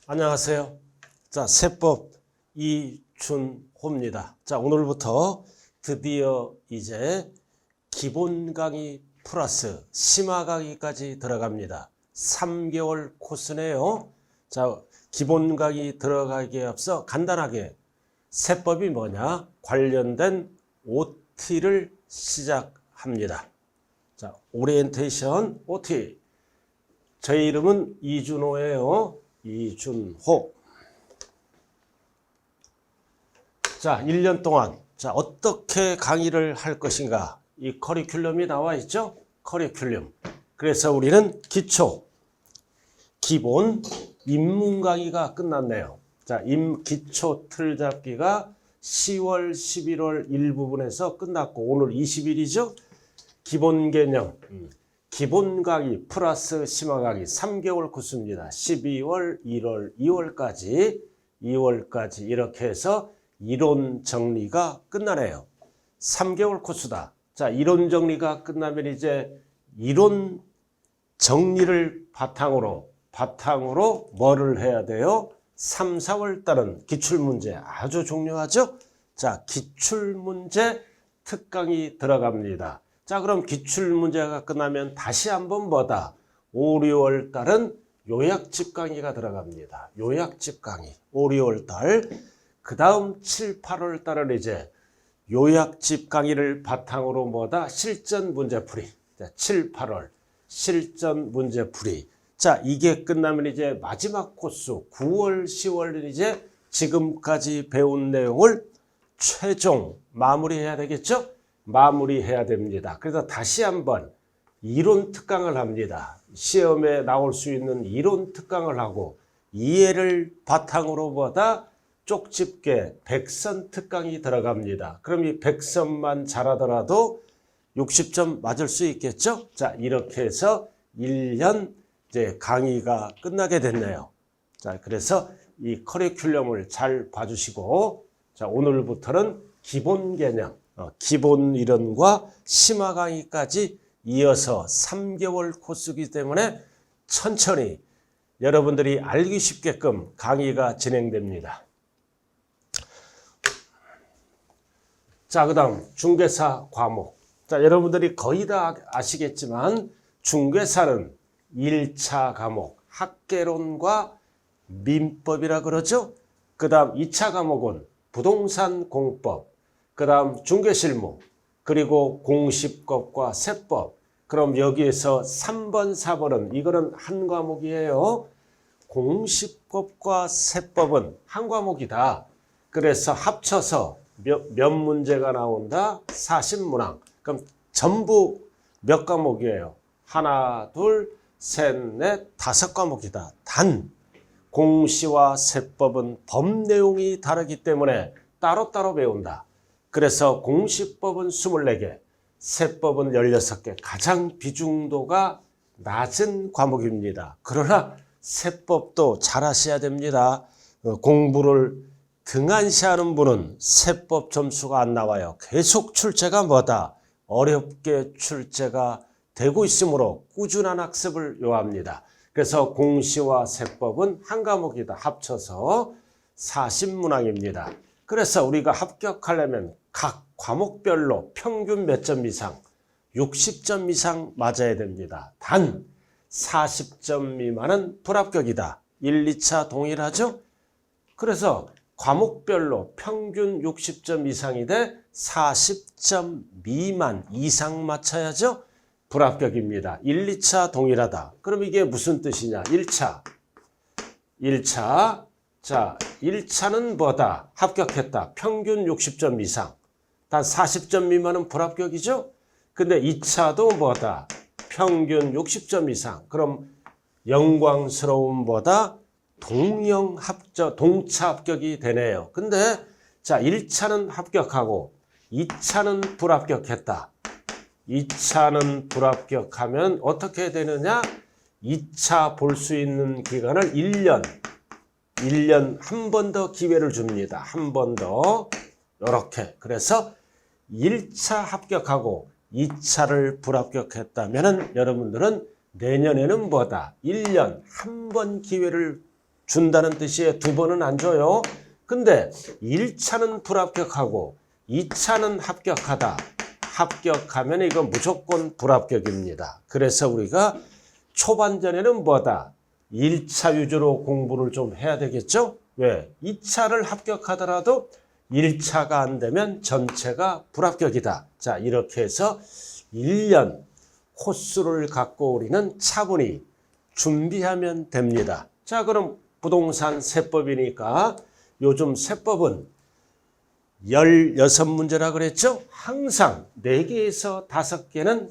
안녕하세요. 자, 세법 이준호입니다. 자, 오늘부터 드디어 이제 기본 강의 플러스 심화 강의까지 들어갑니다. 3개월 코스네요. 자, 기본 강의 들어가기에 앞서 간단하게 세법이 뭐냐? 관련된 OT를 시작합니다. 자, 오리엔테이션 OT. 제 이름은 이준호예요. 이준호. 자, 1년 동안 어떻게 강의를 할 것인가? 이 커리큘럼이 나와 있죠? 커리큘럼. 그래서 우리는 기초, 기본, 입문 강의가 끝났네요. 자, 기초 틀 잡기가 10월, 11월 일부분에서 끝났고 오늘 20일이죠? 기본 개념. 기본 강의 플러스 심화 강의 3개월 코스입니다. 12월, 1월, 2월까지 이렇게 해서 이론 정리가 끝나네요. 3개월 코스다. 자, 이론 정리가 끝나면 이제 이론 정리를 바탕으로 뭐를 해야 돼요? 3, 4월 달은 기출문제 아주 중요하죠? 자, 기출문제 특강이 들어갑니다. 자, 그럼 기출문제가 끝나면 다시 한번 뭐다? 5, 6월 달은 요약집 강의가 들어갑니다. 요약집 강의. 5, 6월 달. 그 다음 7, 8월 달은 이제 요약집 강의를 바탕으로 뭐다? 실전 문제풀이. 자, 7, 8월. 실전 문제풀이. 자, 이게 끝나면 이제 마지막 코스 9월, 10월은 이제 지금까지 배운 내용을 최종 마무리해야 되겠죠? 마무리해야 됩니다. 그래서 다시 한번 이론 특강을 합니다. 시험에 나올 수 있는 이론 특강을 하고 이해를 바탕으로 보다 쪽집게 100선 특강이 들어갑니다. 그럼 이 100선만 잘하더라도 60점 맞을 수 있겠죠? 자, 이렇게 해서 1년 이제 강의가 끝나게 됐네요. 자, 그래서 이 커리큘럼을 잘 봐주시고, 자, 오늘부터는 기본 개념, 기본 이론과 심화 강의까지 이어서 3개월 코스이기 때문에 천천히 여러분들이 알기 쉽게끔 강의가 진행됩니다. 자, 그 다음 중개사 과목. 자, 여러분들이 거의 다 아시겠지만 중개사는 1차 과목 학개론과 민법이라 그러죠. 그 다음 2차 과목은 부동산 공법, 그 다음 중개실무, 그리고 공시법과 세법. 그럼 여기에서 3번, 4번은 이거는 한 과목이에요. 공시법과 세법은 한 과목이다. 그래서 합쳐서 몇 문제가 나온다? 40문항. 그럼 전부 몇 과목이에요? 하나, 둘, 셋, 넷, 5과목이다. 단 공시와 세법은 법 내용이 다르기 때문에 따로따로 배운다. 그래서 공시법은 24개, 세법은 16개, 가장 비중도가 낮은 과목입니다. 그러나 세법도 잘 하셔야 됩니다. 공부를 등한시하는 분은 세법 점수가 안 나와요. 계속 출제가 뭐다? 어렵게 출제가 되고 있으므로 꾸준한 학습을 요합니다. 그래서 공시와 세법은 한 과목이다. 합쳐서 40문항입니다. 그래서 우리가 합격하려면 각 과목별로 평균 몇 점 이상, 60점 이상 맞아야 됩니다. 단 40점 미만은 불합격이다. 1, 2차 동일하죠? 그래서 과목별로 평균 60점 이상이 돼 40점 미만 이상 맞춰야죠? 불합격입니다. 1, 2차 동일하다. 그럼 이게 무슨 뜻이냐? 1차. 자, 1차는 뭐다? 합격했다. 평균 60점 이상. 단 40점 미만은 불합격이죠? 근데 2차도 뭐다? 평균 60점 이상. 그럼 영광스러운 뭐다? 동차 합격이 되네요. 근데 자, 1차는 합격하고 2차는 불합격했다. 2차는 불합격하면 어떻게 되느냐? 2차 볼 수 있는 기간을 1년 한 번 더 기회를 줍니다. 한 번 더. 이렇게. 그래서 1차 합격하고 2차를 불합격했다면 여러분들은 내년에는 뭐다? 1년 한 번 기회를 준다는 뜻이에요. 2번은 안 줘요. 근데 1차는 불합격하고 2차는 합격하다. 합격하면 이건 무조건 불합격입니다. 그래서 우리가 초반전에는 뭐다? 1차 위주로 공부를 좀 해야 되겠죠? 왜? 2차를 합격하더라도 1차가 안 되면 전체가 불합격이다. 자, 이렇게 해서 1년 코스를 갖고 우리는 차분히 준비하면 됩니다. 자, 그럼 부동산 세법이니까 요즘 세법은 16문제라 그랬죠? 항상 4개에서 5개는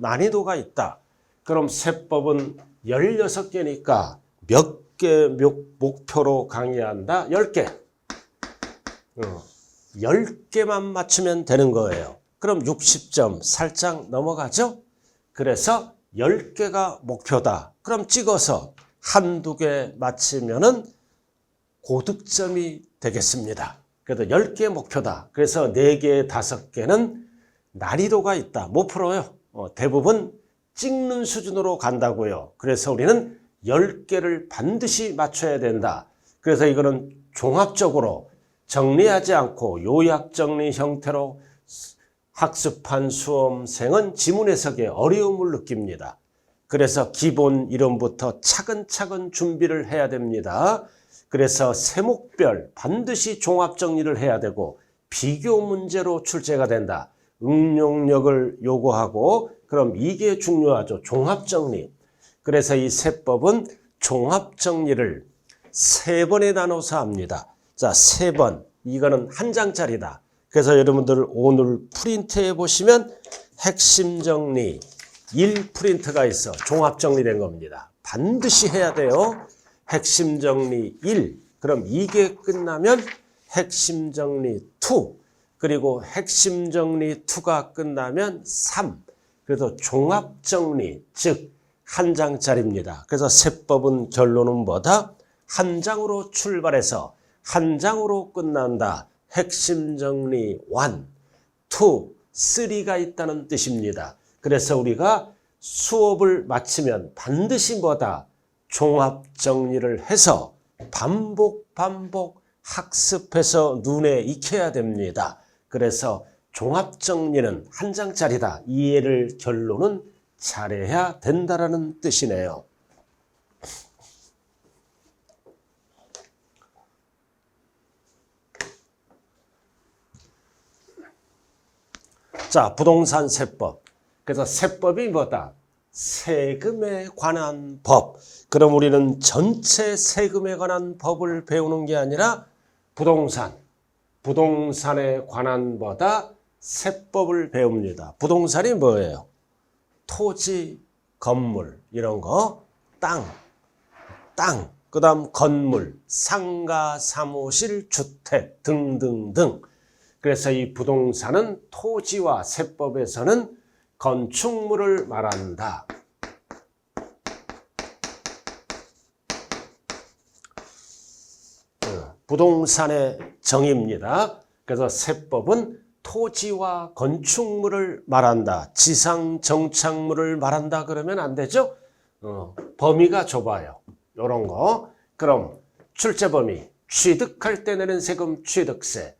난이도가 있다. 그럼 세법은 16개니까 몇 개 목표로 강의한다? 10개. 10개만 맞추면 되는 거예요. 그럼 60점 살짝 넘어가죠? 그래서 10개가 목표다. 그럼 찍어서 한두 개 맞히면은 고득점이 되겠습니다. 그래도 10개 목표다. 그래서 4개, 5개는 난이도가 있다. 못 풀어요. 대부분 찍는 수준으로 간다고요. 그래서 우리는 10개를 반드시 맞춰야 된다. 그래서 이거는 종합적으로 정리하지 않고 요약 정리 형태로 학습한 수험생은 지문 해석에 어려움을 느낍니다. 그래서 기본 이론부터 차근차근 준비를 해야 됩니다. 그래서 세목별 반드시 종합 정리를 해야 되고 비교 문제로 출제가 된다. 응용력을 요구하고 그럼 이게 중요하죠. 종합 정리. 그래서 이 세법은 종합 정리를 3번에 나눠서 합니다. 자, 3번. 이거는 한 장짜리다. 그래서 여러분들 오늘 프린트해 보시면 핵심 정리 1 프린트가 있어. 종합 정리된 겁니다. 반드시 해야 돼요. 핵심 정리 1. 그럼 이게 끝나면 핵심 정리 2. 그리고 핵심 정리 2가 끝나면 3. 그래서 종합 정리, 즉 한 장짜리입니다. 그래서 세법은 결론은 뭐다? 한 장으로 출발해서 한 장으로 끝난다. 핵심 정리 1, 2, 3가 있다는 뜻입니다. 그래서 우리가 수업을 마치면 반드시 뭐다? 종합 정리를 해서 반복 학습해서 눈에 익혀야 됩니다. 그래서 종합 정리는 한 장짜리다. 이해를 결론은 잘해야 된다라는 뜻이네요. 자, 부동산 세법. 그래서 세법이 뭐다? 세금에 관한 법. 그럼 우리는 전체 세금에 관한 법을 배우는 게 아니라 부동산에 관한 뭐다? 세법을 배웁니다. 부동산이 뭐예요? 토지, 건물, 이런 거, 땅, 그 다음 건물, 상가, 사무실, 주택 등등등. 그래서 이 부동산은 토지와 세법에서는 건축물을 말한다. 부동산의 정의입니다. 그래서 세법은 토지와 건축물을 말한다. 지상 정착물을 말한다 그러면 안 되죠? 범위가 좁아요. 이런 거. 그럼 출제 범위. 취득할 때 내는 세금 취득세.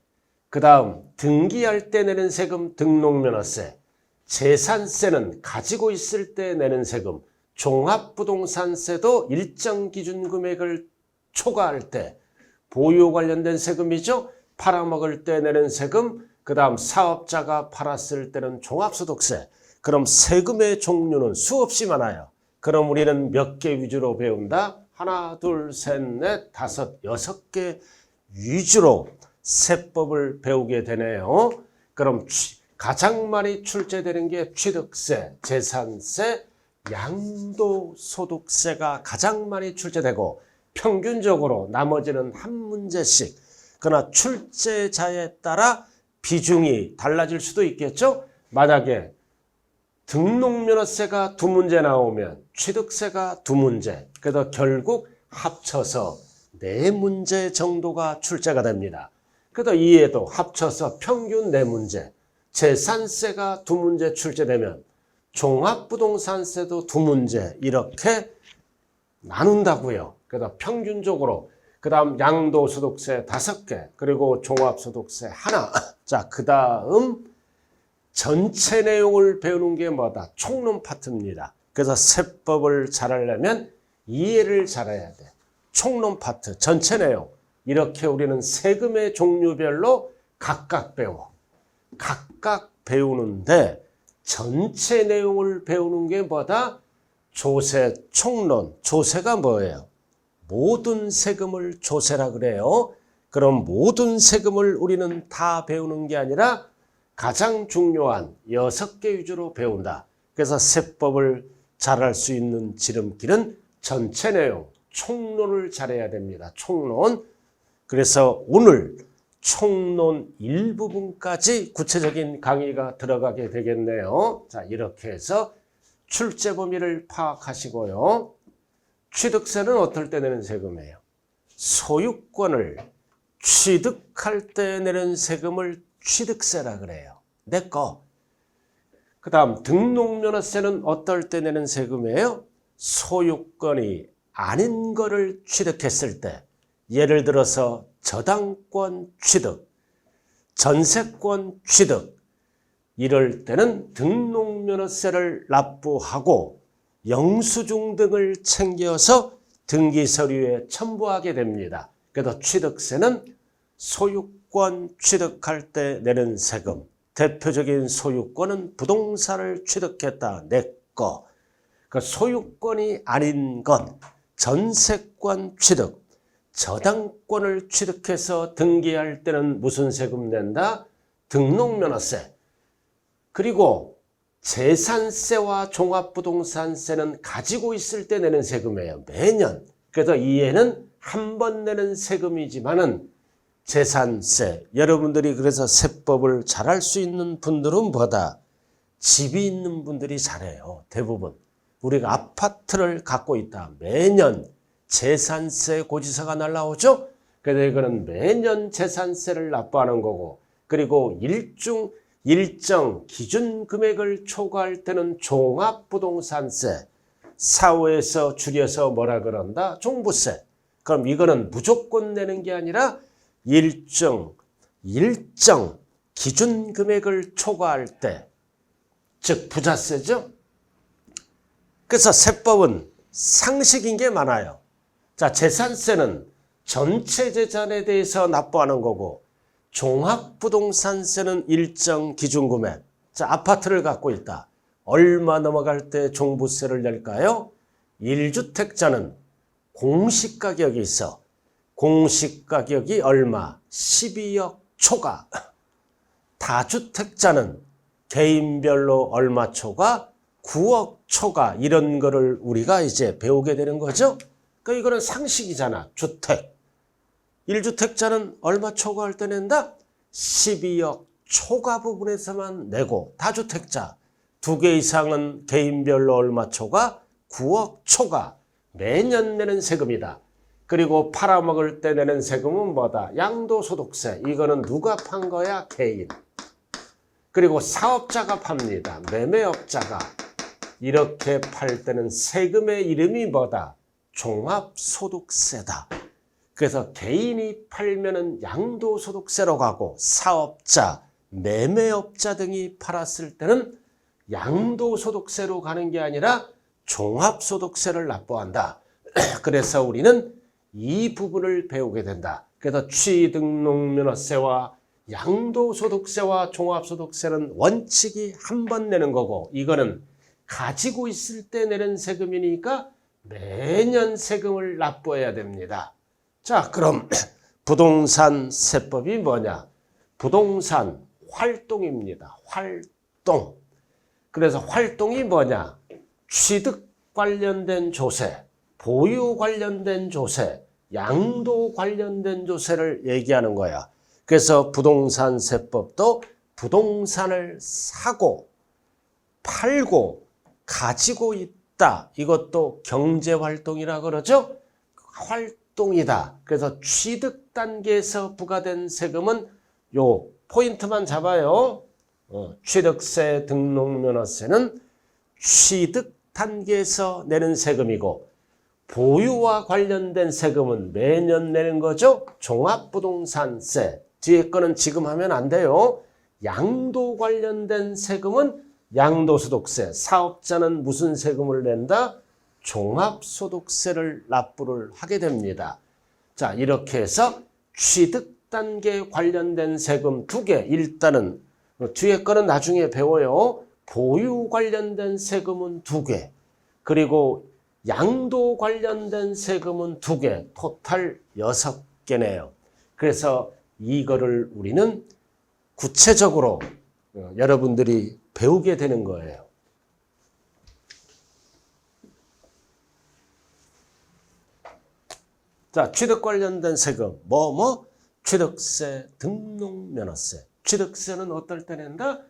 그 다음 등기할 때 내는 세금 등록면허세. 재산세는 가지고 있을 때 내는 세금. 종합부동산세도 일정 기준 금액을 초과할 때. 보유 관련된 세금이죠. 팔아먹을 때 내는 세금. 그 다음 사업자가 팔았을 때는 종합소득세. 그럼 세금의 종류는 수없이 많아요. 그럼 우리는 몇 개 위주로 배운다? 하나, 둘, 셋, 넷, 다섯, 6개 위주로 세법을 배우게 되네요. 그럼 가장 많이 출제되는 게 취득세, 재산세, 양도소득세가 가장 많이 출제되고 평균적으로 나머지는 한 문제씩. 그러나 출제자에 따라 비중이 달라질 수도 있겠죠. 만약에 등록면허세가 2문제 나오면 취득세가 2문제. 그래서 결국 합쳐서 4문제 정도가 출제가 됩니다. 그래서 이에도 합쳐서 평균 4문제. 재산세가 2문제 출제되면 종합부동산세도 2문제. 이렇게 나눈다고요. 그래서 평균적으로 그 다음 양도소득세 5개, 그리고 종합소득세 하나. 자, 그 다음 전체 내용을 배우는 게 뭐다? 총론 파트입니다. 그래서 세법을 잘하려면 이해를 잘해야 돼. 총론 파트, 전체 내용. 이렇게 우리는 세금의 종류별로 각각 배워. 각각 배우는데 전체 내용을 배우는 게 뭐다? 조세 총론. 조세가 뭐예요? 모든 세금을 조세라 그래요. 그럼 모든 세금을 우리는 다 배우는 게 아니라 가장 중요한 6개 위주로 배운다. 그래서 세법을 잘할 수 있는 지름길은 전체 내용, 총론을 잘해야 됩니다. 총론. 그래서 오늘 총론 일부분까지 구체적인 강의가 들어가게 되겠네요. 자, 이렇게 해서 출제 범위를 파악하시고요. 취득세는 어떨 때 내는 세금이에요? 소유권을 취득할 때 내는 세금을 취득세라 그래요. 내 거. 그 다음 등록면허세는 어떨 때 내는 세금이에요? 소유권이 아닌 거를 취득했을 때, 예를 들어서 저당권 취득, 전세권 취득, 이럴 때는 등록면허세를 납부하고 영수증 등을 챙겨서 등기서류에 첨부하게 됩니다. 그래서 취득세는 소유권 취득할 때 내는 세금. 대표적인 소유권은 부동산을 취득했다. 내 거. 그 소유권이 아닌 것, 전세권 취득, 저당권을 취득해서 등기할 때는 무슨 세금 낸다? 등록면허세. 그리고 재산세와 종합부동산세는 가지고 있을 때 내는 세금이에요. 매년. 그래서 이해는 한 번 내는 세금이지만은 재산세. 여러분들이 그래서 세법을 잘할 수 있는 분들은 뭐다? 집이 있는 분들이 잘해요. 대부분. 우리가 아파트를 갖고 있다. 매년 재산세 고지서가 날라오죠? 그래서 이거는 매년 재산세를 납부하는 거고, 그리고 일정 기준 금액을 초과할 때는 종합부동산세, 사후에서 줄여서 뭐라 그런다? 종부세. 그럼 이거는 무조건 내는 게 아니라 일정 기준 금액을 초과할 때, 즉 부자세죠. 그래서 세법은 상식인 게 많아요. 자, 재산세는 전체 재산에 대해서 납부하는 거고, 종합부동산세는 일정 기준금액. 자, 아파트를 갖고 있다. 얼마 넘어갈 때 종부세를 낼까요? 1주택자는 공시가격이 있어. 공시가격이 얼마? 12억 초과. 다주택자는 개인별로 얼마 초과? 9억 초과. 이런 거를 우리가 이제 배우게 되는 거죠. 그러니까 이거는 상식이잖아. 주택. 1주택자는 얼마 초과할 때 낸다? 12억 초과 부분에서만 내고, 다주택자 2개 이상은 개인별로 얼마 초과? 9억 초과. 매년 내는 세금이다. 그리고 팔아먹을 때 내는 세금은 뭐다? 양도소득세. 이거는 누가 판 거야? 개인. 그리고 사업자가 팝니다. 매매업자가. 이렇게 팔 때는 세금의 이름이 뭐다? 종합소득세다. 그래서 개인이 팔면은 양도소득세로 가고, 사업자, 매매업자 등이 팔았을 때는 양도소득세로 가는 게 아니라 종합소득세를 납부한다. 그래서 우리는 이 부분을 배우게 된다. 그래서 취등록면허세와 양도소득세와 종합소득세는 원칙이 한 번 내는 거고, 이거는 가지고 있을 때 내는 세금이니까 매년 세금을 납부해야 됩니다. 자, 그럼 부동산 세법이 뭐냐? 부동산 활동입니다. 활동. 그래서 활동이 뭐냐? 취득 관련된 조세, 보유 관련된 조세, 양도 관련된 조세를 얘기하는 거야. 그래서 부동산 세법도 부동산을 사고 팔고 가지고 있다. 이것도 경제활동이라 그러죠. 활동이다. 그래서 취득 단계에서 부과된 세금은 요 포인트만 잡아요. 취득세, 등록면허세는 취득 단계에서 내는 세금이고, 보유와 관련된 세금은 매년 내는 거죠. 종합부동산세. 뒤에 거는 지금 하면 안 돼요. 양도 관련된 세금은 양도소득세. 사업자는 무슨 세금을 낸다? 종합소득세를 납부를 하게 됩니다. 자, 이렇게 해서 취득단계 관련된 세금 2개. 일단은 뒤에 거는 나중에 배워요. 보유 관련된 세금은 2개. 그리고 양도 관련된 세금은 2개. 토탈 6개네요. 그래서 이거를 우리는 구체적으로 여러분들이 배우게 되는 거예요. 자, 취득 관련된 세금, 취득세, 등록면허세. 취득세는 어떨 때 낸다?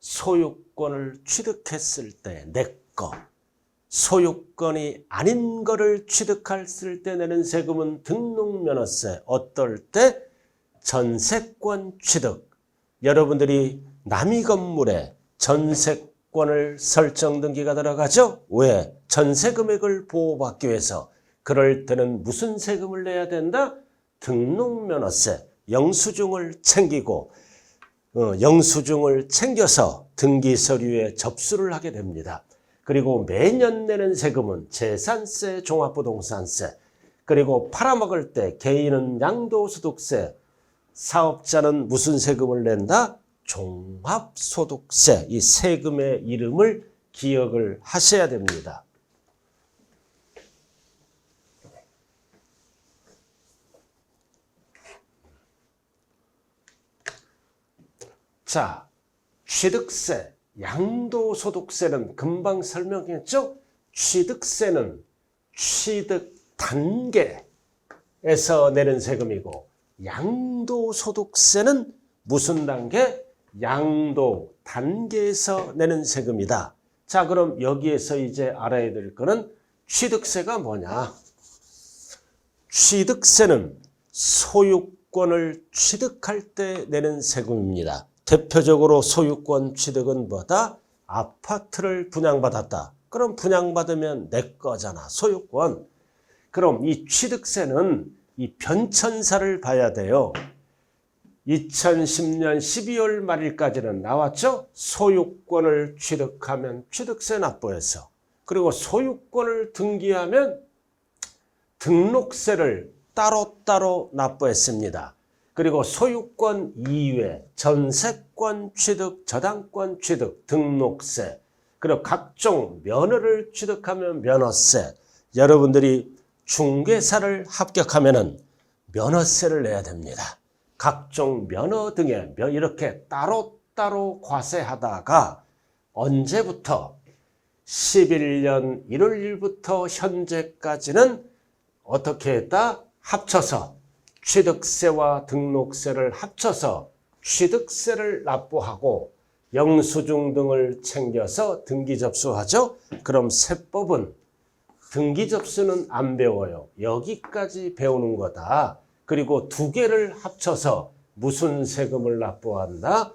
소유권을 취득했을 때 내 거. 소유권이 아닌 거를 취득했을 때 내는 세금은 등록면허세. 어떨 때? 전세권 취득. 여러분들이 남의 건물에 전세권을 설정 등기가 들어가죠? 왜? 전세 금액을 보호받기 위해서. 그럴 때는 무슨 세금을 내야 된다? 등록면허세. 영수증을 챙기고 영수증을 챙겨서 등기 서류에 접수를 하게 됩니다. 그리고 매년 내는 세금은 재산세, 종합부동산세. 그리고 팔아먹을 때 개인은 양도소득세, 사업자는 무슨 세금을 낸다? 종합소득세. 이 세금의 이름을 기억을 하셔야 됩니다. 자, 취득세, 양도소득세는 금방 설명했죠? 취득세는 취득 단계에서 내는 세금이고 양도소득세는 무슨 단계? 양도 단계에서 내는 세금이다. 자, 그럼 여기에서 이제 알아야 될 거는 취득세가 뭐냐? 취득세는 소유권을 취득할 때 내는 세금입니다. 대표적으로 소유권 취득은 뭐다? 아파트를 분양받았다. 그럼 분양받으면 내 거잖아. 소유권. 그럼 이 취득세는 이 변천사를 봐야 돼요. 2010년 12월 말일까지는 나왔죠? 소유권을 취득하면 취득세 납부해서. 그리고 소유권을 등기하면 등록세를 따로따로 납부했습니다. 그리고 소유권 이외 전세권 취득, 저당권 취득, 등록세, 그리고 각종 면허를 취득하면 면허세. 여러분들이 중개사를 합격하면은 면허세를 내야 됩니다. 각종 면허 등에 이렇게 따로따로 과세하다가 언제부터? 11년 1월 1일부터 현재까지는 어떻게 했다? 합쳐서 취득세와 등록세를 합쳐서 취득세를 납부하고 영수증 등을 챙겨서 등기 접수하죠. 그럼 세법은 등기 접수는 안 배워요. 여기까지 배우는 거다. 그리고 2개를 합쳐서 무슨 세금을 납부한다?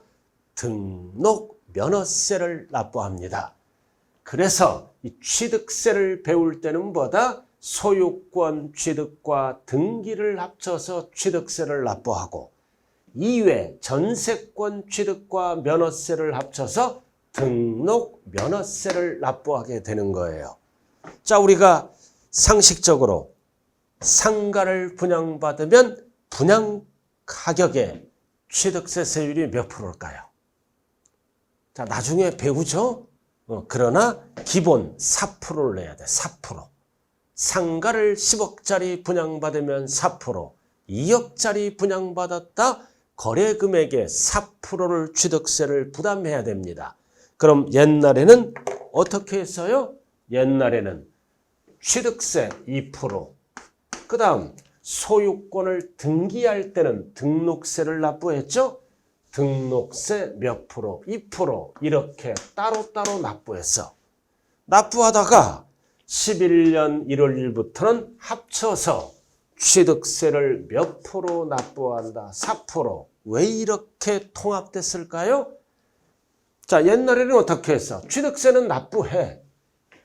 등록 면허세를 납부합니다. 그래서 이 취득세를 배울 때는 뭐다? 소유권 취득과 등기를 합쳐서 취득세를 납부하고 이외 전세권 취득과 면허세를 합쳐서 등록 면허세를 납부하게 되는 거예요. 자, 우리가 상식적으로 상가를 분양받으면 분양 가격의 취득세 세율이 몇 프로일까요? 자, 나중에 배우죠? 그러나 기본 4%를 내야 돼. 4%. 상가를 10억짜리 분양받으면 4%, 2억짜리 분양받았다? 거래금액의 4%를 취득세를 부담해야 됩니다. 그럼 옛날에는 어떻게 했어요? 옛날에는 취득세 2%, 그 다음 소유권을 등기할 때는 등록세를 납부했죠? 등록세 몇 프로, 2% 이렇게 따로따로 납부했어. 납부하다가 11년 1월 1일부터는 합쳐서 취득세를 몇 프로 납부한다? 4%. 왜 이렇게 통합됐을까요? 자, 옛날에는 어떻게 했어? 취득세는 납부해.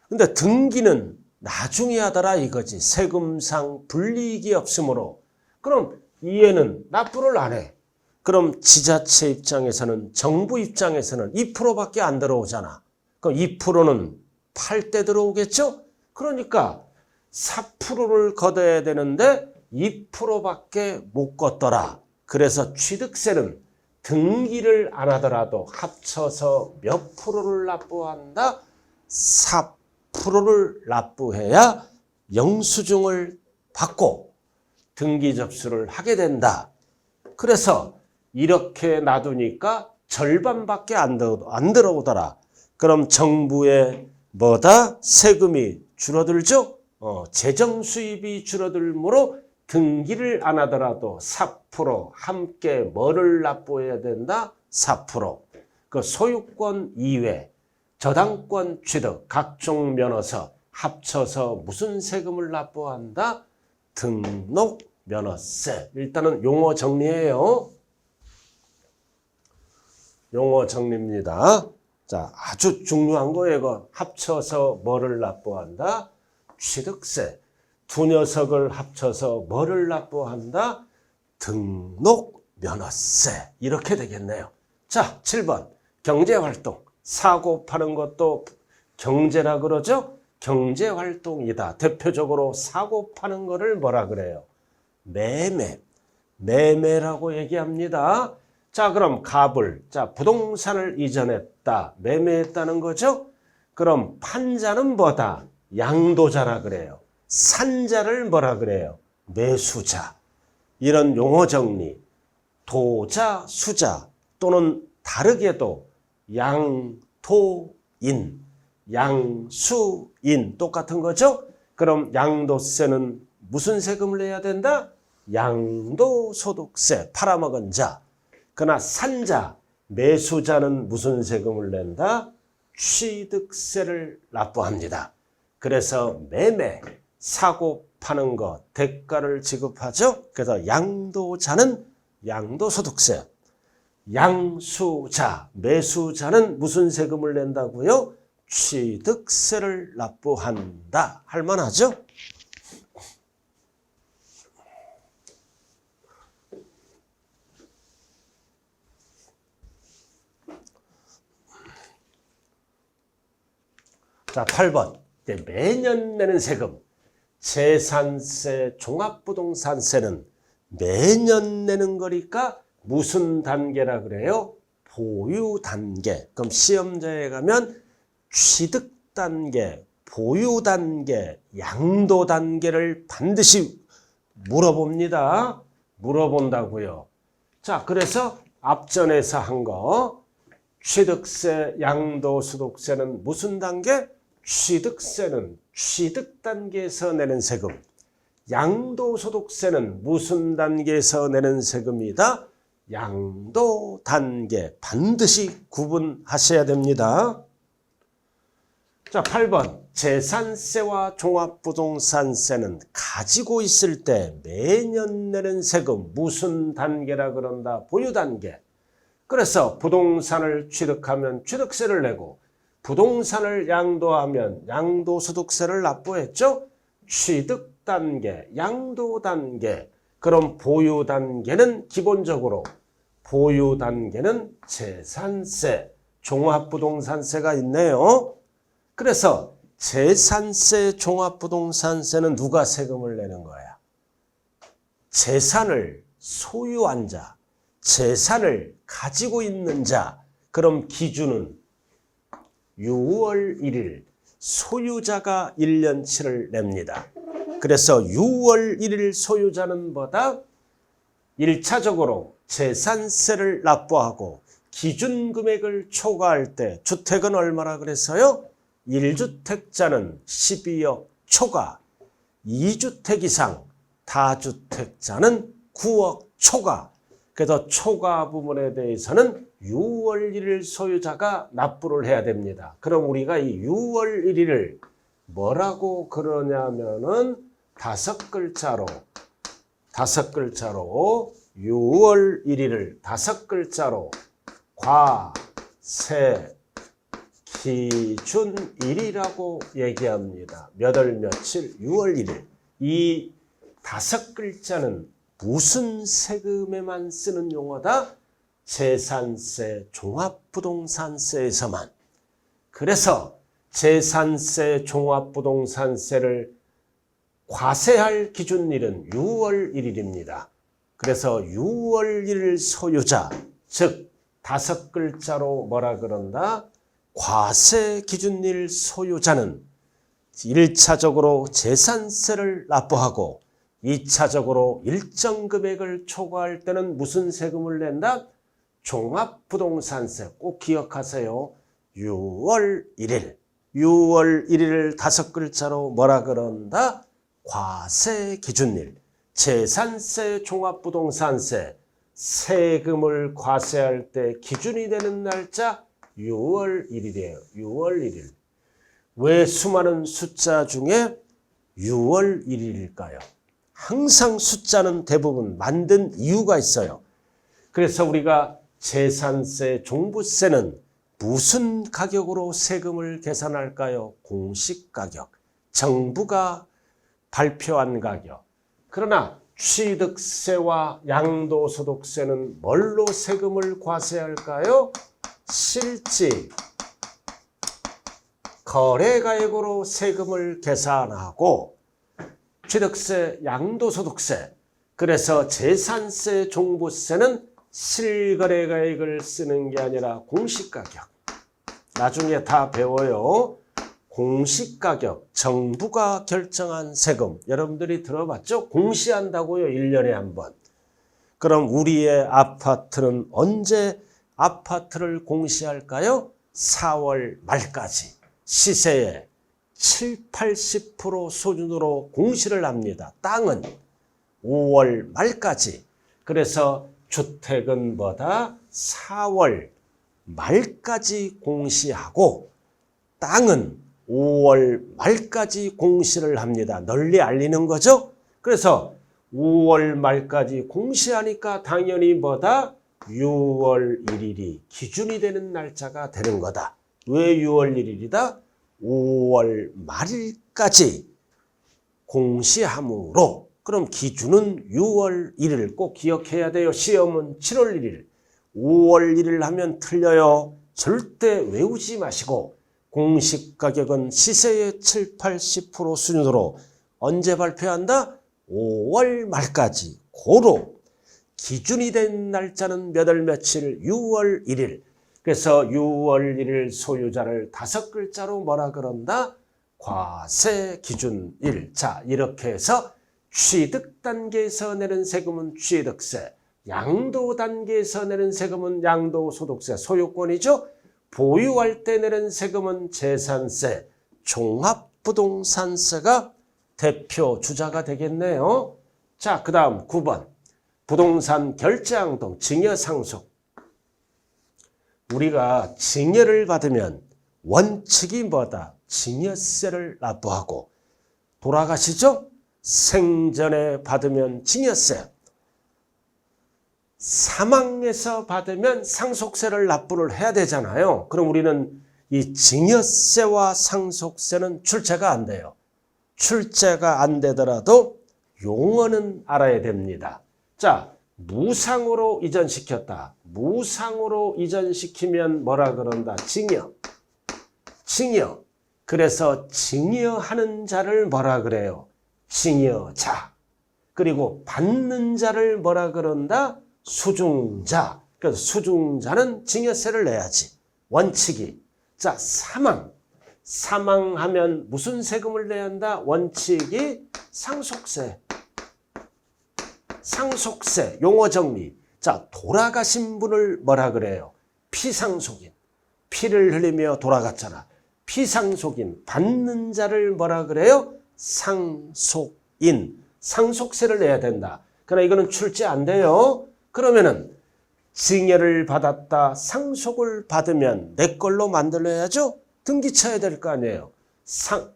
근데 등기는 나중에 하더라 이거지. 세금상 불이익이 없으므로. 그럼 이해는 납부를 안 해. 그럼 지자체 입장에서는, 정부 입장에서는 2%밖에 안 들어오잖아. 그럼 2%는 팔 때 들어오겠죠? 그러니까 4%를 걷어야 되는데 2%밖에 못 걷더라. 그래서 취득세는 등기를 안 하더라도 합쳐서 몇 프로를 납부한다? 4%를 납부해야 영수증을 받고 등기 접수를 하게 된다. 그래서 이렇게 놔두니까 절반밖에 안 들어오더라. 그럼 정부의 뭐다? 세금이 줄어들죠? 재정 수입이 줄어들므로 등기를 안 하더라도 4% 함께 뭐를 납부해야 된다? 4%. 그 소유권 이외, 저당권 취득, 각종 면허서 합쳐서 무슨 세금을 납부한다? 등록 면허세. 일단은 용어 정리해요. 용어 정리입니다. 자, 아주 중요한 거예요. 이거 합쳐서 뭐를 납부한다? 취득세. 두 녀석을 합쳐서 뭐를 납부한다? 등록 면허세. 이렇게 되겠네요. 자, 7번. 경제활동. 사고 파는 것도 경제라 그러죠? 경제활동이다. 대표적으로 사고 파는 거를 뭐라 그래요? 매매. 매매라고 얘기합니다. 자, 그럼 갑을, 자, 부동산을 이전했다. 매매했다는 거죠? 그럼 판자는 뭐다? 양도자라 그래요. 산자를 뭐라 그래요? 매수자. 이런 용어 정리. 도자, 수자 또는 다르게도 양도인, 양수인 똑같은 거죠? 그럼 양도세는 무슨 세금을 내야 된다? 양도소득세, 팔아먹은 자. 그러나 산자, 매수자는 무슨 세금을 낸다? 취득세를 납부합니다. 그래서 매매, 사고 파는 거 대가를 지급하죠. 그래서 양도자는 양도소득세, 양수자, 매수자는 무슨 세금을 낸다고요? 취득세를 납부한다. 할만하죠? 자, 8번. 매년 내는 세금. 재산세, 종합부동산세는 매년 내는 거니까 무슨 단계라 그래요? 보유 단계. 그럼 시험자에 가면 취득 단계, 보유 단계, 양도 단계를 반드시 물어봅니다. 물어본다고요. 자, 그래서 앞전에서 한 거 취득세, 양도소득세는 무슨 단계? 취득세는 취득 단계에서 내는 세금. 양도소득세는 무슨 단계에서 내는 세금이다? 양도 단계. 반드시 구분하셔야 됩니다. 자, 8번. 재산세와 종합부동산세는 가지고 있을 때 매년 내는 세금. 무슨 단계라 그런다? 보유 단계. 그래서 부동산을 취득하면 취득세를 내고 부동산을 양도하면 양도소득세를 납부했죠. 취득 단계, 양도 단계. 그럼 보유 단계는 기본적으로 보유 단계는 재산세, 종합부동산세가 있네요. 그래서 재산세, 종합부동산세는 누가 세금을 내는 거야? 재산을 소유한 자, 재산을 가지고 있는 자. 그럼 기준은 6월 1일 소유자가 1년치를 냅니다. 그래서 6월 1일 소유자는 뭐다? 1차적으로 재산세를 납부하고 기준금액을 초과할 때 주택은 얼마나 그랬어요? 1주택자는 12억 초과, 2주택 이상 다주택자는 9억 초과. 그래서 초과 부분에 대해서는 6월 1일 소유자가 납부를 해야 됩니다. 그럼 우리가 이 6월 1일을 뭐라고 그러냐면은 다섯 글자로 6월 1일을 다섯 글자로 기준일이라고 얘기합니다. 몇 월 며칠 6월 1일. 이 5글자는 무슨 세금에만 쓰는 용어다? 재산세, 종합부동산세에서만. 그래서 재산세, 종합부동산세를 과세할 기준일은 6월 1일입니다. 그래서 6월 1일 소유자, 즉 5글자로 뭐라 그런다? 과세 기준일 소유자는 1차적으로 재산세를 납부하고 2차적으로 일정 금액을 초과할 때는 무슨 세금을 낸다? 종합부동산세. 꼭 기억하세요. 6월 1일. 6월 1일을 5글자로 뭐라 그런다? 과세 기준일. 재산세, 종합부동산세. 세금을 과세할 때 기준이 되는 날짜 6월 1일이에요. 6월 1일. 왜 수많은 숫자 중에 6월 1일일까요? 항상 숫자는 대부분 만든 이유가 있어요. 그래서 우리가 재산세, 종부세는 무슨 가격으로 세금을 계산할까요? 공시가격. 정부가 발표한 가격. 그러나 취득세와 양도소득세는 뭘로 세금을 과세할까요? 실질, 거래가액으로 세금을 계산하고 취득세, 양도소득세, 그래서 재산세, 종부세는 실거래가액을 쓰는 게 아니라 공시가격. 나중에 다 배워요. 공시가격, 정부가 결정한 세금. 여러분들이 들어봤죠? 공시한다고요. 1년에 한 번. 그럼 우리의 아파트는 언제 아파트를 공시할까요? 4월 말까지 시세의 7, 80% 수준으로 공시를 합니다. 땅은 5월 말까지. 그래서 주택은 뭐다? 4월 말까지 공시하고 땅은 5월 말까지 공시를 합니다. 널리 알리는 거죠. 그래서 5월 말까지 공시하니까 당연히 뭐다? 6월 1일이 기준이 되는 날짜가 되는 거다. 왜 6월 1일이다? 5월 말일까지 공시함으로. 그럼 기준은 6월 1일. 꼭 기억해야 돼요. 시험은 7월 1일. 5월 1일 하면 틀려요. 절대 외우지 마시고 공시가격은 시세의 7, 80% 수준으로 언제 발표한다? 5월 말까지. 고로 기준이 된 날짜는 몇 월 며칠? 6월 1일. 그래서 6월 1일 소유자를 5글자로 뭐라 그런다? 과세 기준일. 자, 이렇게 해서 취득 단계에서 내는 세금은 취득세, 양도 단계에서 내는 세금은 양도소득세, 소유권이죠. 보유할 때 내는 세금은 재산세, 종합부동산세가 대표 주자가 되겠네요. 자, 그 다음 9번. 부동산 결제항동, 증여상속. 우리가 증여를 받으면 원칙이 뭐다? 증여세를 납부하고, 돌아가시죠? 생전에 받으면 증여세, 사망해서 받으면 상속세를 납부를 해야 되잖아요. 그럼 우리는 이 증여세와 상속세는 출제가 안 돼요. 출제가 안 되더라도 용어는 알아야 됩니다. 자, 무상으로 이전시켰다. 무상으로 이전시키면 뭐라 그런다? 증여. 증여. 그래서 증여하는 자를 뭐라 그래요? 증여자. 그리고 받는 자를 뭐라 그런다? 수중자. 그래서 수중자는 증여세를 내야지. 원칙이. 자, 사망. 사망하면 무슨 세금을 내야 한다? 원칙이 상속세. 상속세. 용어 정리. 자, 돌아가신 분을 뭐라 그래요? 피상속인. 피를 흘리며 돌아갔잖아. 피상속인. 받는 자를 뭐라 그래요? 상속인. 상속세를 내야 된다. 그러나 이거는 출제 안 돼요. 그러면은 증여를 받았다. 상속을 받으면 내 걸로 만들어야죠. 등기 쳐야 될 거 아니에요.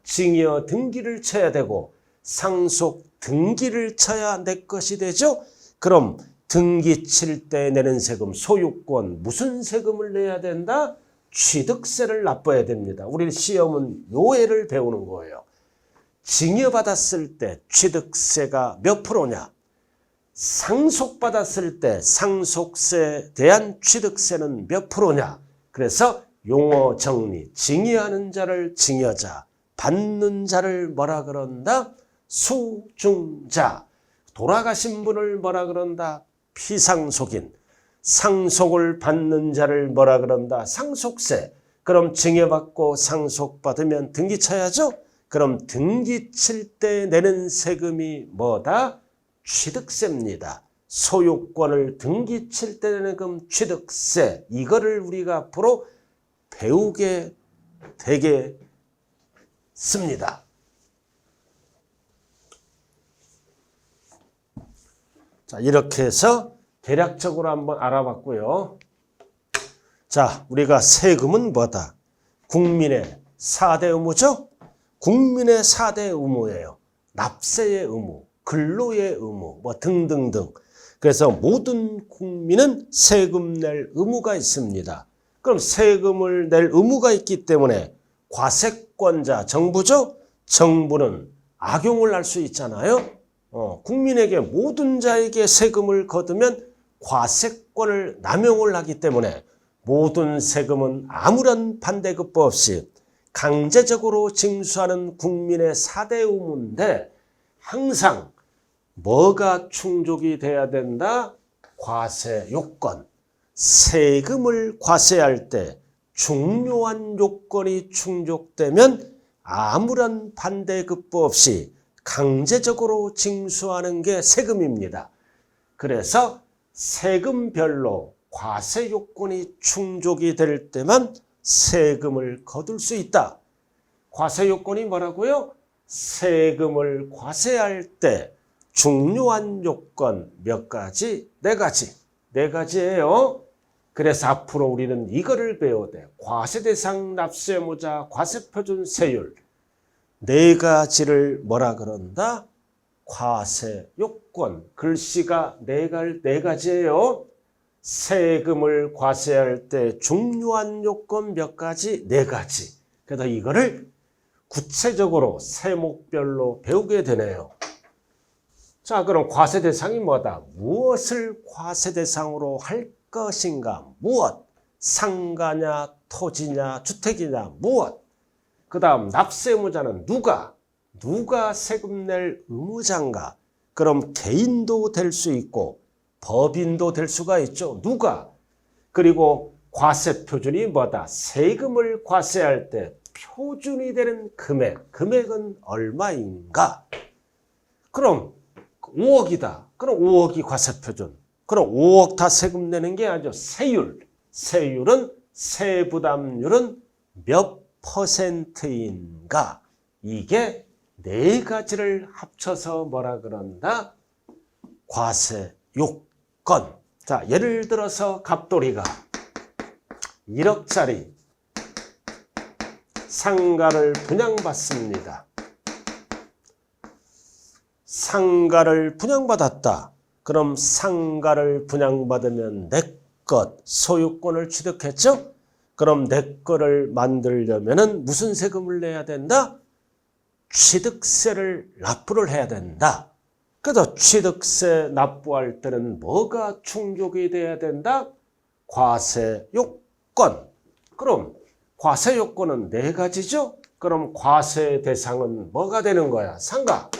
증여 등기를 쳐야 되고 상속 등기를 쳐야 내 것이 되죠. 그럼 등기 칠 때 내는 세금, 소유권, 무슨 세금을 내야 된다? 취득세를 납부해야 됩니다. 우리 시험은 요 애를 배우는 거예요. 증여받았을 때 취득세가 몇 프로냐? 상속받았을 때 상속세에 대한 취득세는 몇 프로냐? 그래서 용어 정리, 증여하는 자를 증여자, 받는 자를 뭐라 그런다? 수중자. 돌아가신 분을 뭐라 그런다? 피상속인. 상속을 받는 자를 뭐라 그런다? 상속세. 그럼 증여받고 상속받으면 등기 쳐야죠? 그럼 등기 칠 때 내는 세금이 뭐다? 취득세입니다. 소유권을 등기 칠 때 내는 금 취득세. 이거를 우리가 앞으로 배우게 되겠습니다. 자, 이렇게 해서 대략적으로 한번 알아봤고요. 자, 우리가 세금은 뭐다? 국민의 4대 의무죠? 국민의 4대 의무예요. 납세의 의무, 근로의 의무, 뭐 등등등. 그래서 모든 국민은 세금 낼 의무가 있습니다. 그럼 세금을 낼 의무가 있기 때문에 과세권자 정부죠? 정부는 악용을 할 수 있잖아요. 국민에게 모든 자에게 세금을 거두면 과세권을 남용을 하기 때문에 모든 세금은 아무런 반대급부 없이 강제적으로 징수하는 국민의 4대 의무인데 항상 뭐가 충족이 돼야 된다? 과세 요건. 세금을 과세할 때 중요한 요건이 충족되면 아무런 반대급부 없이 강제적으로 징수하는 게 세금입니다. 그래서 세금별로 과세 요건이 충족이 될 때만 세금을 거둘 수 있다. 과세 요건이 뭐라고요? 세금을 과세할 때 중요한 요건 몇 가지? 네 가지. 네 가지예요. 그래서 앞으로 우리는 이거를 배워야 돼요. 과세대상 납세의무자 과세표준 세율. 네 가지를 뭐라 그런다? 과세 요건. 글씨가 네 가지예요. 세금을 과세할 때 중요한 요건 몇 가지? 네 가지. 그래서 이거를 구체적으로 세목별로 배우게 되네요. 자, 그럼 과세 대상이 뭐다? 무엇을 과세 대상으로 할 것인가? 무엇? 상가냐, 토지냐, 주택이냐, 무엇? 그 다음 납세 의무자는 누가 세금 낼 의무자인가? 그럼 개인도 될 수 있고 법인도 될 수가 있죠. 누가? 그리고 과세 표준이 뭐다? 세금을 과세할 때 표준이 되는 금액은 얼마인가? 그럼 5억이다. 그럼 5억이 과세 표준. 그럼 5억 다 세금 내는 게 아니죠. 세율은 세부담률은 몇 퍼센트인가? 이게 네 가지를 합쳐서 뭐라 그런다? 과세 요건. 자, 예를 들어서 갑돌이가 1억짜리 상가를 분양받습니다. 상가를 분양받았다. 그럼 상가를 분양받으면 내 것, 소유권을 취득했죠? 그럼 내 거를 만들려면은 무슨 세금을 내야 된다? 취득세를 납부를 해야 된다. 그래서 취득세 납부할 때는 뭐가 충족이 돼야 된다? 과세 요건. 그럼 과세 요건은 네 가지죠? 그럼 과세 대상은 뭐가 되는 거야? 상가.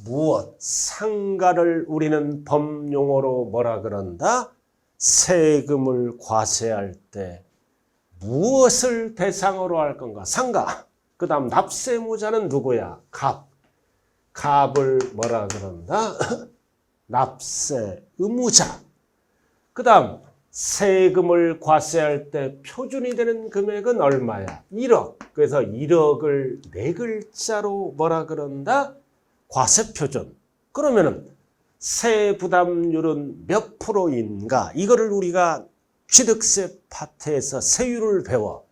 무엇? 상가를 우리는 법용어로 뭐라 그런다? 세금을 과세할 때 무엇을 대상으로 할 건가? 상가. 그 다음 납세 의무자는 누구야? 갑을 뭐라 그런다? 납세 의무자. 그 다음 세금을 과세할 때 표준이 되는 금액은 얼마야? 1억. 그래서 1억을 네 글자로 뭐라 그런다? 과세표준. 그러면은 세부담률은 몇 프로인가? 이거를 우리가 취득세 파트에서 세율을 배워.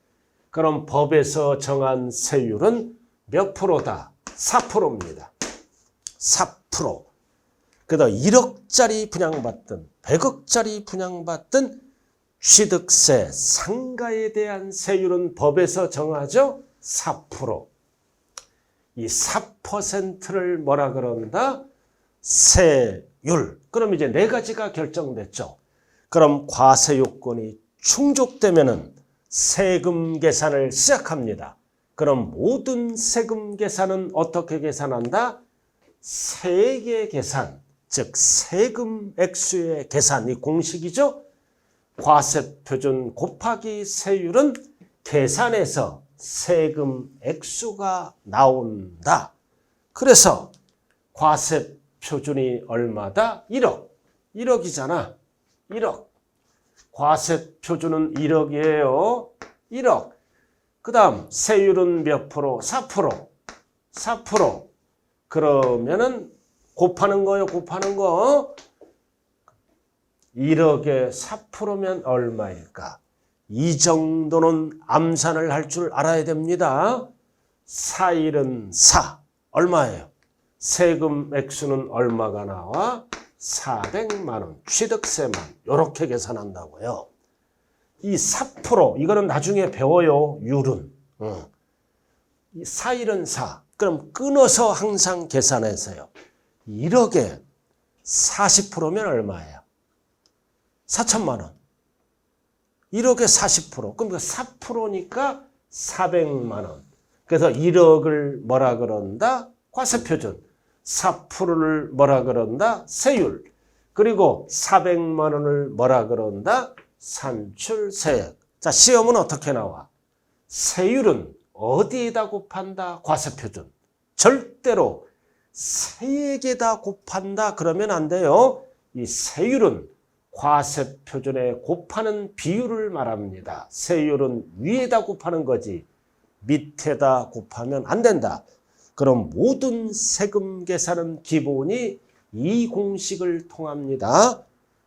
그럼 법에서 정한 세율은 몇 프로다? 4%입니다. 4%. 그래서 1억짜리 분양받든 100억짜리 분양받든 취득세, 상가에 대한 세율은 법에서 정하죠? 4%. 이 4%를 뭐라 그런다? 세율. 그럼 이제 네 가지가 결정됐죠. 그럼 과세 요건이 충족되면은 세금 계산을 시작합니다. 그럼 모든 세금 계산은 어떻게 계산한다? 세액의 계산, 즉 세금 액수의 계산, 이 공식이죠. 과세 표준 곱하기 세율은 계산해서 세금 액수가 나온다. 그래서 과세 표준이 얼마다? 1억. 1억이잖아. 1억. 과세 표준은 1억이에요. 1억. 그 다음 세율은 몇 프로? 4%. 4%. 그러면은 곱하는 거요. 곱하는 거. 1억에 4%면 얼마일까? 이 정도는 암산을 할 줄 알아야 됩니다. 4일은 4. 얼마예요? 세금 액수는 얼마가 나와? 400만 원. 취득세만. 이렇게 계산한다고요. 이 4%, 이거는 나중에 배워요. 율은. 이 4일은 4. 그럼 끊어서 항상 계산해서요. 1억에 40%면 얼마예요? 4천만 원. 1억에 40%. 그럼 4%니까 400만 원. 그래서 1억을 뭐라 그런다? 과세표준. 4%를 뭐라 그런다? 세율. 그리고 400만 원을 뭐라 그런다? 산출세액. 자, 시험은 어떻게 나와? 세율은 어디에다 곱한다? 과세표준. 절대로 세액에다 곱한다 그러면 안 돼요. 이 세율은 과세표준에 곱하는 비율을 말합니다. 세율은 위에다 곱하는 거지 밑에다 곱하면 안 된다. 그럼 모든 세금 계산은 기본이 이 공식을 통합니다.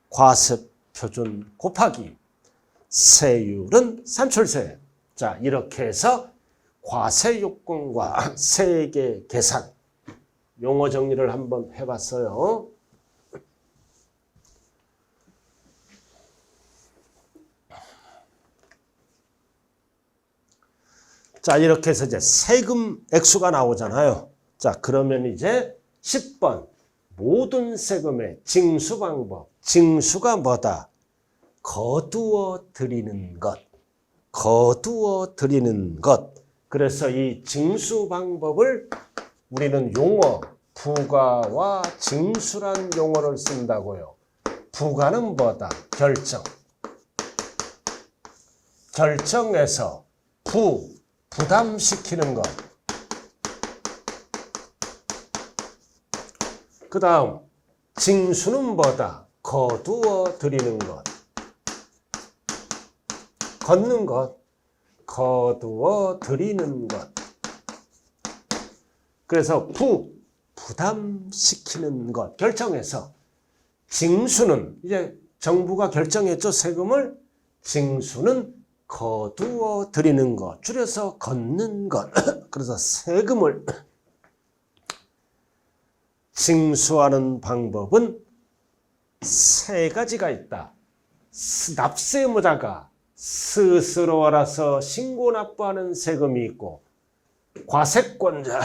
과세표준 곱하기 세율은 산출세. 자, 이렇게 해서 과세요건과 세액의 계산 용어 정리를 한번 해봤어요. 자, 이렇게 해서 이제 세금 액수가 나오잖아요. 자, 그러면 이제 10번 모든 세금의 징수 방법. 징수가 뭐다? 거두어 드리는 것. 거두어 드리는 것. 그래서 이 징수 방법을 우리는 용어 부과와 징수란 용어를 쓴다고요. 부과는 뭐다? 결정. 결정해서 부담시키는 것. 그 다음 징수는 뭐다? 거두어 드리는 것. 걷는 것. 거두어 드리는 것. 그래서 부담시키는 것. 결정해서 징수는 이제 정부가 결정했죠. 세금을. 징수는 거두어 드리는 것, 줄여서 걷는 것. 그래서 세금을 징수하는 방법은 세 가지가 있다. 납세의무자가 스스로 알아서 신고 납부하는 세금이 있고, 과세권자,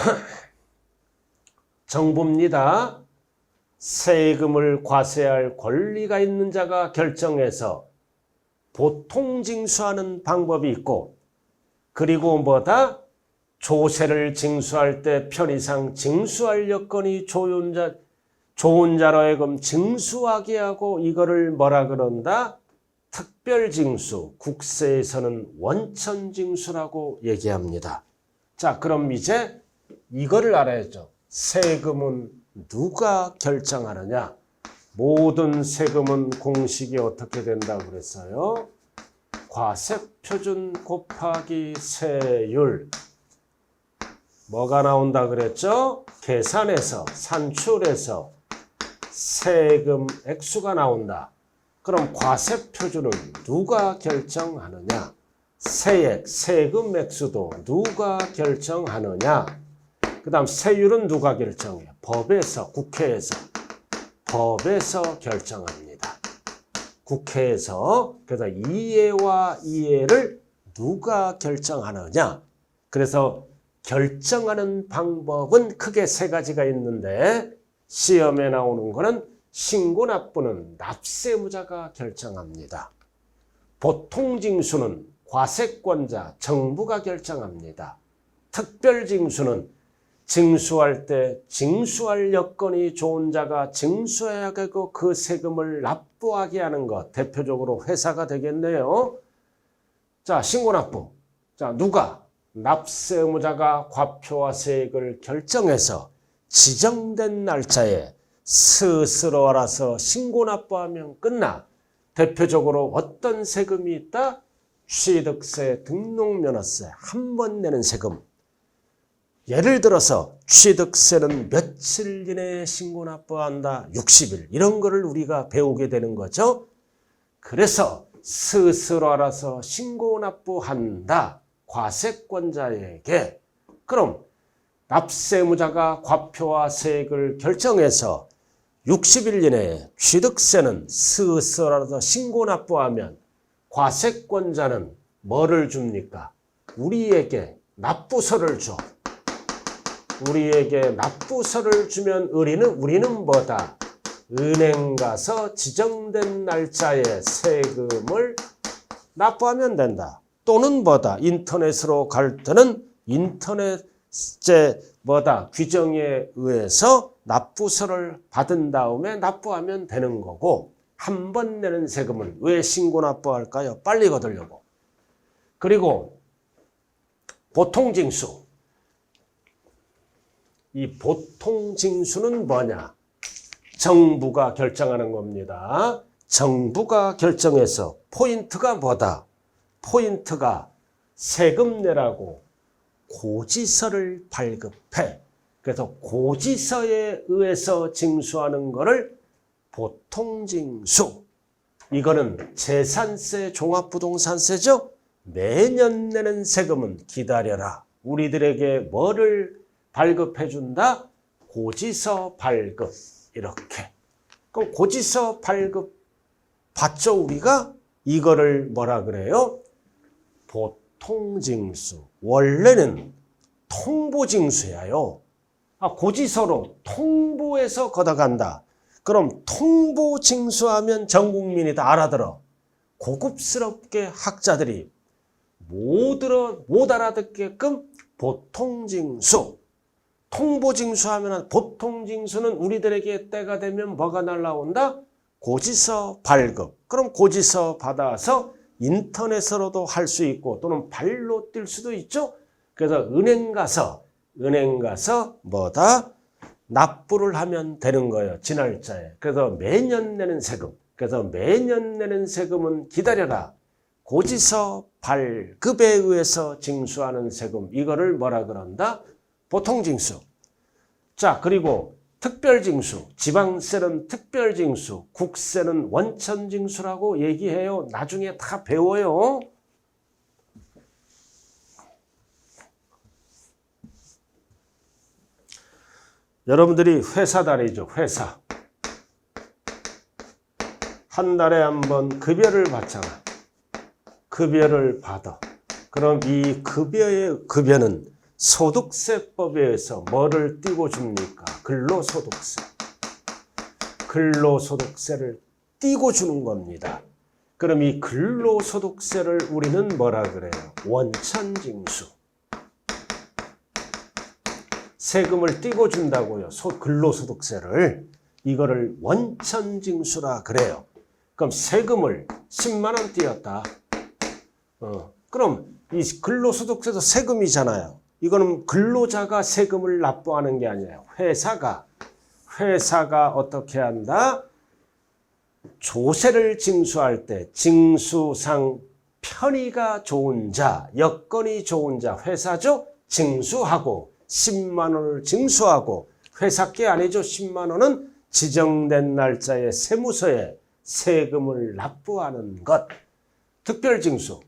정부입니다. 세금을 과세할 권리가 있는 자가 결정해서 보통 징수하는 방법이 있고, 그리고 뭐다? 조세를 징수할 때 편의상 징수할 여건이 좋은 자로 하여금 징수하게 하고, 이거를 뭐라 그런다? 특별징수, 국세에서는 원천징수라고 얘기합니다. 자, 그럼 이제 이거를 알아야죠. 세금은 누가 결정하느냐? 모든 세금은 공식이 어떻게 된다고 그랬어요? 과세표준 곱하기 세율. 뭐가 나온다 그랬죠? 계산해서, 산출해서 세금 액수가 나온다. 그럼 과세표준은 누가 결정하느냐? 세액, 세금 액수도 누가 결정하느냐? 그 다음 세율은 누가 결정해요? 법에서, 국회에서. 법에서 결정합니다. 국회에서. 그래서 이해와 이해를 누가 결정하느냐. 그래서 결정하는 방법은 크게 세 가지가 있는데 시험에 나오는 거는 신고납부는 납세무자가 결정합니다. 보통징수는 과세권자 정부가 결정합니다. 특별징수는 징수할 때 징수할 여건이 좋은 자가 징수해야 되고 그 세금을 납부하게 하는 것. 대표적으로 회사가 되겠네요. 자, 신고납부. 자, 누가? 납세무자가 과표와 세액을 결정해서 지정된 날짜에 스스로 알아서 신고납부하면 끝나. 대표적으로 어떤 세금이 있다? 취득세, 등록면허세, 한 번 내는 세금. 예를 들어서 취득세는 며칠 이내에 신고납부한다. 60일. 이런 거를 우리가 배우게 되는 거죠. 그래서 스스로 알아서 신고납부한다. 과세권자에게. 그럼 납세무자가 과표와 세액을 결정해서 60일 이내에 취득세는 스스로 알아서 신고납부하면 과세권자는 뭐를 줍니까? 우리에게 납부서를 줘. 우리에게 납부서를 주면 우리는 뭐다? 은행 가서 지정된 날짜에 세금을 납부하면 된다. 또는 뭐다? 인터넷으로 갈 때는 인터넷제 뭐다? 규정에 의해서 납부서를 받은 다음에 납부하면 되는 거고, 한 번 내는 세금은 왜 신고 납부할까요? 빨리 거두려고. 그리고 보통징수. 이 보통징수는 뭐냐? 정부가 결정하는 겁니다. 정부가 결정해서 포인트가 뭐다? 포인트가 세금 내라고 고지서를 발급해. 그래서 고지서에 의해서 징수하는 것을 보통징수. 이거는 재산세, 종합부동산세죠? 매년 내는 세금은 기다려라. 우리들에게 뭐를 발급해 준다? 고지서 발급. 이렇게. 그럼 고지서 발급 받죠, 우리가? 이거를 뭐라 그래요? 보통징수. 원래는 통보징수야요. 고지서로 통보해서 걷어간다. 그럼 통보징수하면 전 국민이 다 알아들어. 고급스럽게 학자들이 못 알아듣게끔 보통징수. 통보징수하면 보통징수는 우리들에게 때가 되면 뭐가 날라온다? 고지서 발급. 그럼 고지서 받아서 인터넷으로도 할 수 있고 또는 발로 뛸 수도 있죠. 그래서 은행 가서 뭐다? 납부를 하면 되는 거예요. 지날짜에. 그래서 매년 내는 세금. 그래서 매년 내는 세금은 기다려라. 고지서 발급에 의해서 징수하는 세금. 이거를 뭐라 그런다? 보통징수. 자, 그리고 특별징수. 지방세는 특별징수, 국세는 원천징수라고 얘기해요. 나중에 다 배워요. 여러분들이 회사 다니죠. 회사. 한 달에 한 번 급여를 받잖아. 급여를 받아. 그럼 이 급여는 소득세법에 의해서 뭐를 띄고 줍니까? 근로소득세. 근로소득세를 띄고 주는 겁니다. 그럼 이 근로소득세를 우리는 뭐라 그래요? 원천징수. 세금을 띄고 준다고요. 근로소득세를. 이거를 원천징수라 그래요. 그럼 세금을 10만 원 띄었다. 그럼 이 근로소득세도 세금이잖아요. 이거는 근로자가 세금을 납부하는 게 아니에요. 회사가 어떻게 한다? 조세를 징수할 때 징수상 편의가 좋은 자, 여건이 좋은 자, 회사죠? 징수하고 10만 원을 징수하고 회사 게 아니죠. 10만 원은 지정된 날짜에 세무서에 세금을 납부하는 것. 특별징수.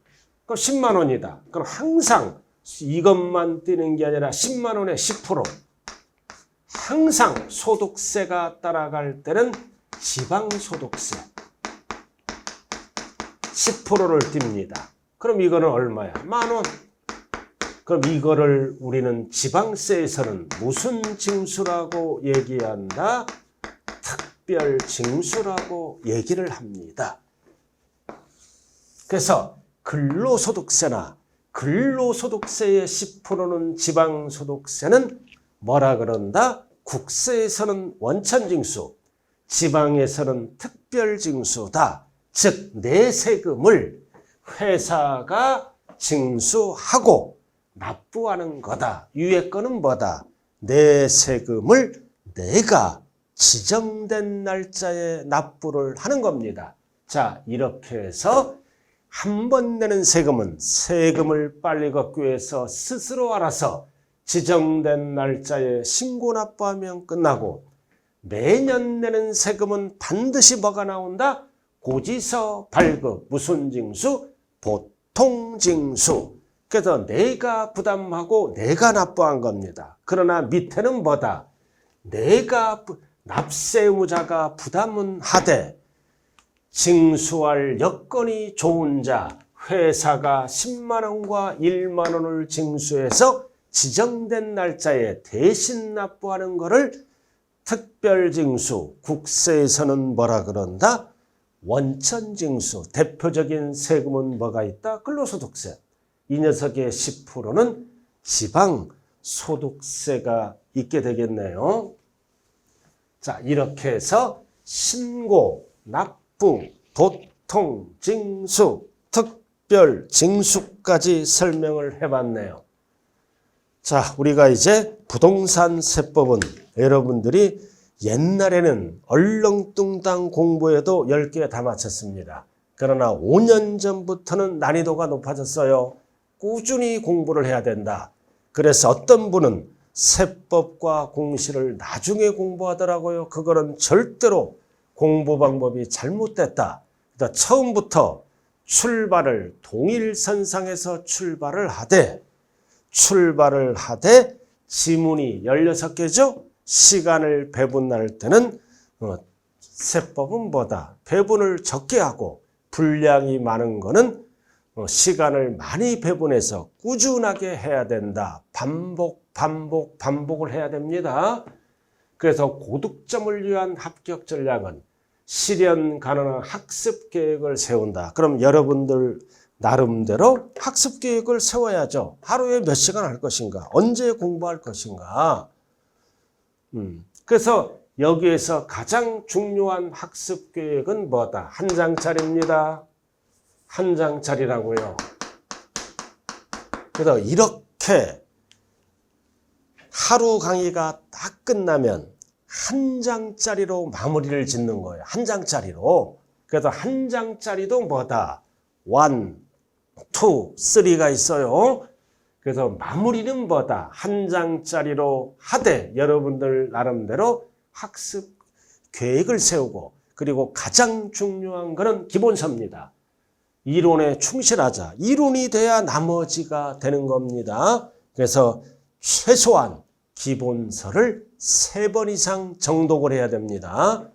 그럼 10만 원이다. 그럼 항상 이것만 띄는 게 아니라 10만 원에 10%. 항상 소득세가 따라갈 때는 지방소득세. 10%를 띱니다. 그럼 이거는 얼마야? 10,000원. 그럼 이거를 우리는 지방세에서는 무슨 징수라고 얘기한다? 특별징수라고 얘기를 합니다. 그래서 근로소득세나 근로소득세의 10%는 지방소득세는 뭐라 그런다? 국세에서는 원천징수, 지방에서는 특별징수다. 즉, 내 세금을 회사가 징수하고 납부하는 거다. 위에 거는 뭐다? 내 세금을 내가 지정된 날짜에 납부를 하는 겁니다. 자, 이렇게 해서 한 번 내는 세금은 세금을 빨리 걷기 위해서 스스로 알아서 지정된 날짜에 신고 납부하면 끝나고, 매년 내는 세금은 반드시 뭐가 나온다? 고지서 발급, 무슨 징수? 보통징수. 그래서 내가 부담하고 내가 납부한 겁니다. 그러나 밑에는 뭐다? 내가 납세 의무자가 부담은 하되 징수할 여건이 좋은 자, 회사가 10만 원과 1만 원을 징수해서 지정된 날짜에 대신 납부하는 것을 특별징수, 국세에서는 뭐라 그런다? 원천징수. 대표적인 세금은 뭐가 있다? 근로소득세. 이 녀석의 10%는 지방소득세가 있게 되겠네요. 자, 이렇게 해서 신고, 납부, 보통, 징수, 특별, 징수까지 설명을 해봤네요. 자, 우리가 이제 부동산 세법은 여러분들이 옛날에는 얼렁뚱땅 공부해도 10개 다 맞췄습니다. 그러나 5년 전부터는 난이도가 높아졌어요. 꾸준히 공부를 해야 된다. 그래서 어떤 분은 세법과 공시를 나중에 공부하더라고요. 그거는 절대로 공부 방법이 잘못됐다. 그러니까 처음부터 출발을 동일선상에서 출발을 하되 지문이 16개죠. 시간을 배분할 때는 세법은 뭐다? 배분을 적게 하고 분량이 많은 거는 시간을 많이 배분해서 꾸준하게 해야 된다. 반복을 해야 됩니다. 그래서 고득점을 위한 합격 전략은 실현 가능한 학습 계획을 세운다. 그럼 여러분들 나름대로 학습 계획을 세워야죠. 하루에 몇 시간 할 것인가? 언제 공부할 것인가? 그래서 여기에서 가장 중요한 학습 계획은 뭐다? 한 장짜리입니다. 한 장짜리라고요. 그래서 이렇게 하루 강의가 딱 끝나면 한 장짜리로 마무리를 짓는 거예요. 한 장짜리로. 그래서 한 장짜리도 뭐다? 1, 2, 3가 있어요. 그래서 마무리는 뭐다? 한 장짜리로 하되 여러분들 나름대로 학습 계획을 세우고, 그리고 가장 중요한 것은 기본서입니다. 이론에 충실하자. 이론이 돼야 나머지가 되는 겁니다. 그래서 최소한 기본서를 3번 이상 정독을 해야 됩니다.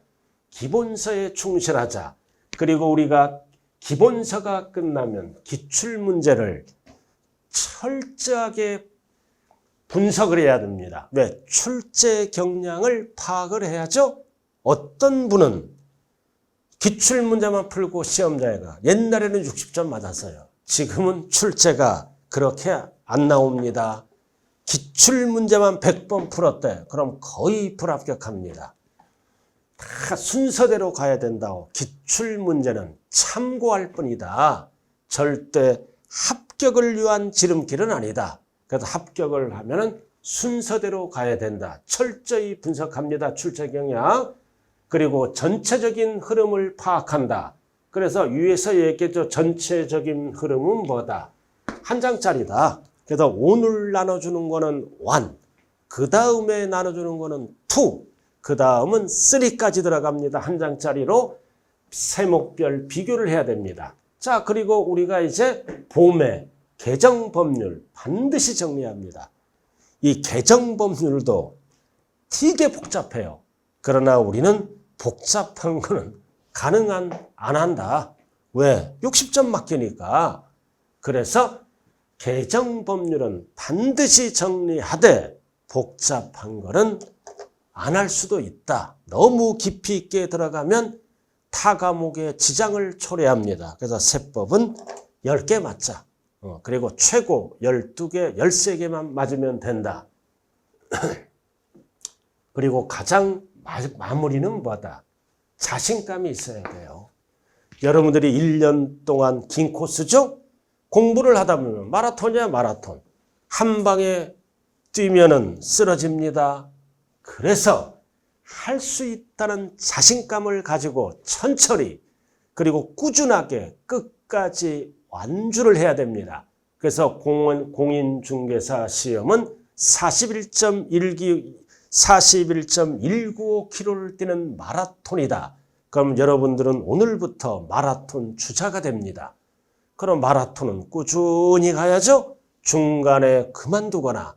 기본서에 충실하자. 그리고 우리가 기본서가 끝나면 기출문제를 철저하게 분석을 해야 됩니다. 왜? 출제 경향을 파악을 해야죠. 어떤 분은 기출문제만 풀고 시험자가 옛날에는 60점 맞았어요. 지금은 출제가 그렇게 안 나옵니다. 기출문제만 100번 풀었대. 그럼 거의 불합격합니다. 다 순서대로 가야 된다고. 기출문제는 참고할 뿐이다. 절대 합격을 위한 지름길은 아니다. 그래서 합격을 하면은 순서대로 가야 된다. 철저히 분석합니다. 출제 경향. 그리고 전체적인 흐름을 파악한다. 그래서 위에서 얘기했죠. 전체적인 흐름은 뭐다? 한 장짜리다. 그래서 오늘 나눠주는 거는 1, 그 다음에 나눠주는 거는 2, 그 다음은 3까지 들어갑니다. 한 장짜리로 세목별 비교를 해야 됩니다. 자, 그리고 우리가 이제 봄에 개정법률 반드시 정리합니다. 이 개정법률도 되게 복잡해요. 그러나 우리는 복잡한 거는 가능한 안 한다. 왜? 60점 맡기니까. 그래서 개정법률은 반드시 정리하되 복잡한 거는 안 할 수도 있다. 너무 깊이 있게 들어가면 타 과목에 지장을 초래합니다. 그래서 세법은 10개 맞자. 그리고 최고 12개, 13개만 맞으면 된다. 그리고 가장 마무리는 뭐다? 자신감이 있어야 돼요. 여러분들이 1년 동안 긴 코스죠? 공부를 하다 보면 마라톤이야 마라톤. 한 방에 뛰면은 쓰러집니다. 그래서 할 수 있다는 자신감을 가지고 천천히 그리고 꾸준하게 끝까지 완주를 해야 됩니다. 그래서 공인중개사 시험은 41.195km를 뛰는 마라톤이다. 그럼 여러분들은 오늘부터 마라톤 주자가 됩니다. 그럼 마라톤은 꾸준히 가야죠. 중간에 그만두거나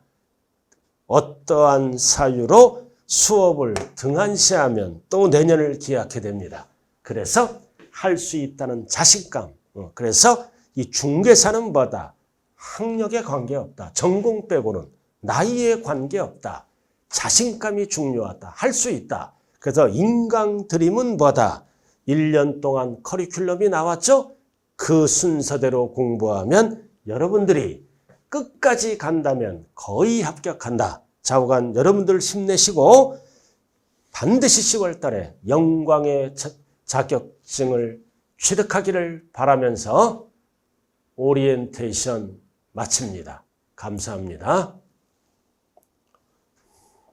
어떠한 사유로 수업을 등한시하면 또 내년을 기약하게 됩니다. 그래서 할 수 있다는 자신감. 그래서 이 중개사는 뭐다? 학력에 관계없다. 전공 빼고는 나이에 관계없다. 자신감이 중요하다. 할 수 있다. 그래서 인강 드림은 뭐다? 1년 동안 커리큘럼이 나왔죠? 그 순서대로 공부하면 여러분들이 끝까지 간다면 거의 합격한다. 좌우간 여러분들 힘내시고 반드시 10월 달에 영광의 자격증을 취득하기를 바라면서 오리엔테이션 마칩니다. 감사합니다.